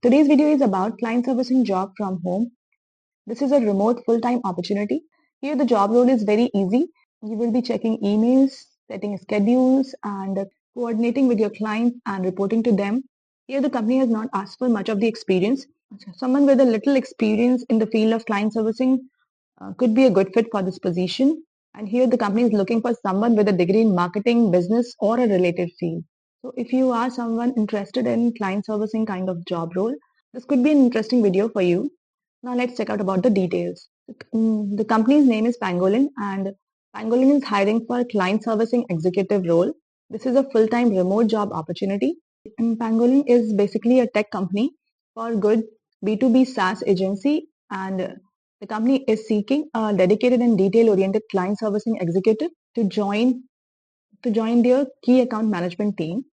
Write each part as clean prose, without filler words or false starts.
Today's video is about client servicing job from home. This is a remote full-time opportunity. Here the job role is very easy. You will be checking emails, setting schedules, and coordinating with your clients and reporting to them. Here the company has not asked for much of the experience. Someone with a little experience in the field of client servicing could be a good fit for this position. And here the company is looking for someone with a degree in marketing, business, or a related field. So if you are someone interested in client servicing kind of job role, this could be an interesting video for you. Now let's check out about the details. The company's name is Pangolin, and Pangolin is hiring for a client servicing executive role. This is a full-time remote job opportunity. And Pangolin is basically a tech company for good B2B SaaS agency, and the company is seeking a dedicated and detail-oriented client servicing executive to join their key account management team.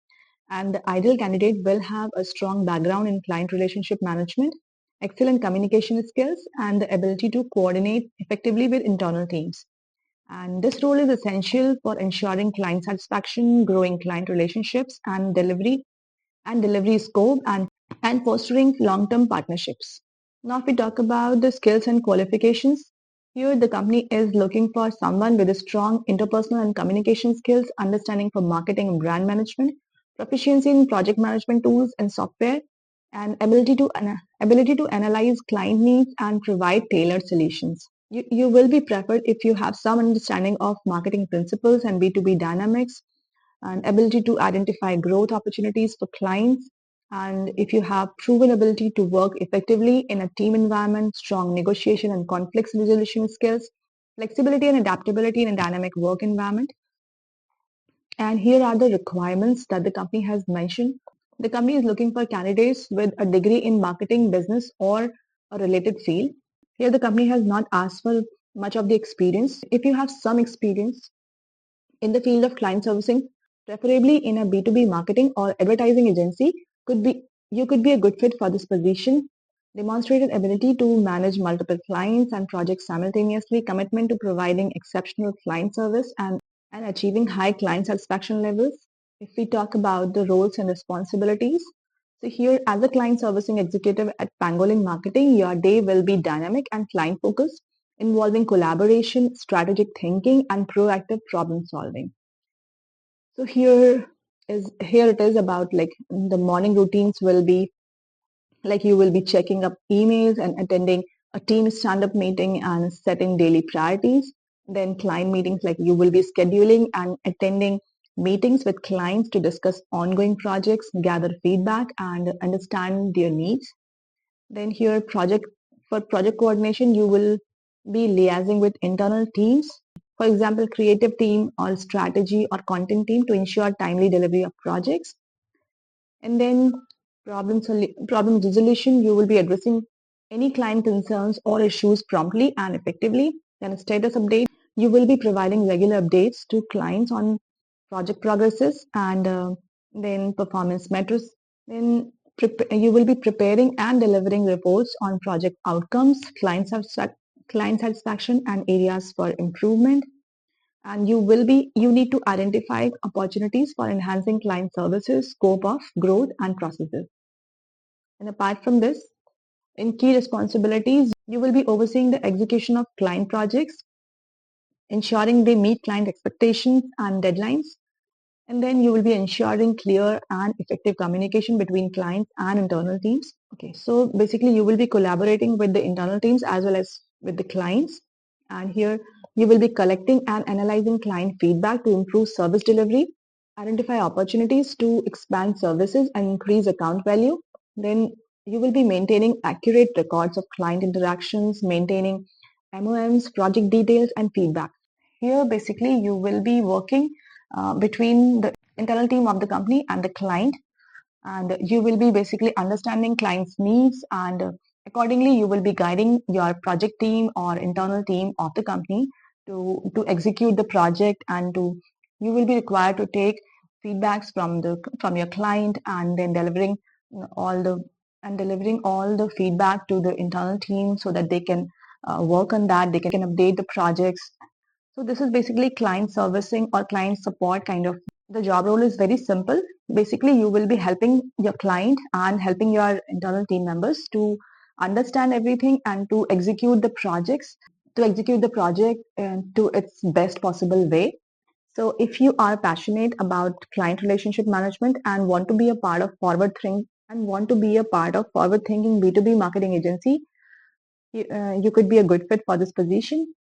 And the ideal candidate will have a strong background in client relationship management, excellent communication skills, and the ability to coordinate effectively with internal teams. And this role is essential for ensuring client satisfaction, growing client relationships, and delivery scope, and fostering long-term partnerships. Now, if we talk about the skills and qualifications, here the company is looking for someone with a strong interpersonal and communication skills, understanding for marketing and brand management, proficiency in project management tools and software, and ability to analyze client needs and provide tailored solutions. You will be preferred if you have some understanding of marketing principles and B2B dynamics, and ability to identify growth opportunities for clients. And if you have proven ability to work effectively in a team environment, strong negotiation and conflict resolution skills, flexibility and adaptability in a dynamic work environment. And here are the requirements that the company has mentioned. The company is looking for candidates with a degree in marketing, business, or a related field. Here the company has not asked for much of the experience. If you have some experience in the field of client servicing, preferably in a B2B marketing or advertising agency, could be a good fit for this position. Demonstrated ability to manage multiple clients and projects simultaneously, commitment to providing exceptional client service, and achieving high client satisfaction levels. If we talk about the roles and responsibilities, so here as a client servicing executive at Pangolin Marketing, your day will be dynamic and client focused, involving collaboration, strategic thinking, and proactive problem solving. So here it is about like the morning routines will be like you will be checking up emails and attending a team stand-up meeting and setting daily priorities. Then client meetings, like you will be scheduling and attending meetings with clients to discuss ongoing projects, gather feedback, and understand their needs. Then here for project coordination, you will be liaising with internal teams, for example, creative team or strategy or content team to ensure timely delivery of projects. And then problem resolution, you will be addressing any client concerns or issues promptly and effectively. Then a status update, you will be providing regular updates to clients on project progresses and then performance metrics. Then you will be preparing and delivering reports on project outcomes, client satisfaction, and areas for improvement. And you need to identify opportunities for enhancing client services, scope of growth, and processes. And apart from this, in key responsibilities, you will be overseeing the execution of client projects, ensuring they meet client expectations and deadlines. And then you will be ensuring clear and effective communication between clients and internal teams. Okay, so basically you will be collaborating with the internal teams as well as with the clients. And here you will be collecting and analyzing client feedback to improve service delivery, identify opportunities to expand services and increase account value. Then you will be maintaining accurate records of client interactions, maintaining MOMs, project details, and feedback. Here, basically, you will be working between the internal team of the company and the client, and you will be basically understanding clients' needs, and accordingly, you will be guiding your project team or internal team of the company to execute the project, and you will be required to take feedbacks from your client, and then delivering all the feedback to the internal team so that they can work on that. They can update the projects. So this is basically client servicing or client support kind of. The job role is very simple. Basically, you will be helping your client and helping your internal team members to understand everything and to execute the project to its best possible way. So if you are passionate about client relationship management and want to be a part of forward thinking B2B marketing agency, you could be a good fit for this position.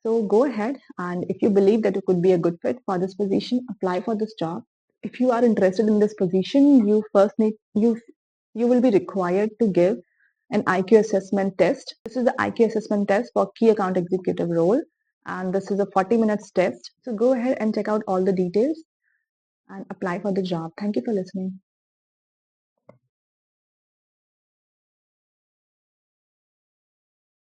So go ahead, and if you believe that you could be a good fit for this position, apply for this job. If you are interested in this position, you will be required to give an IQ assessment test. This is the IQ assessment test for key account executive role, and this is a 40 minutes test. So go ahead and check out all the details and apply for the job. Thank you for listening.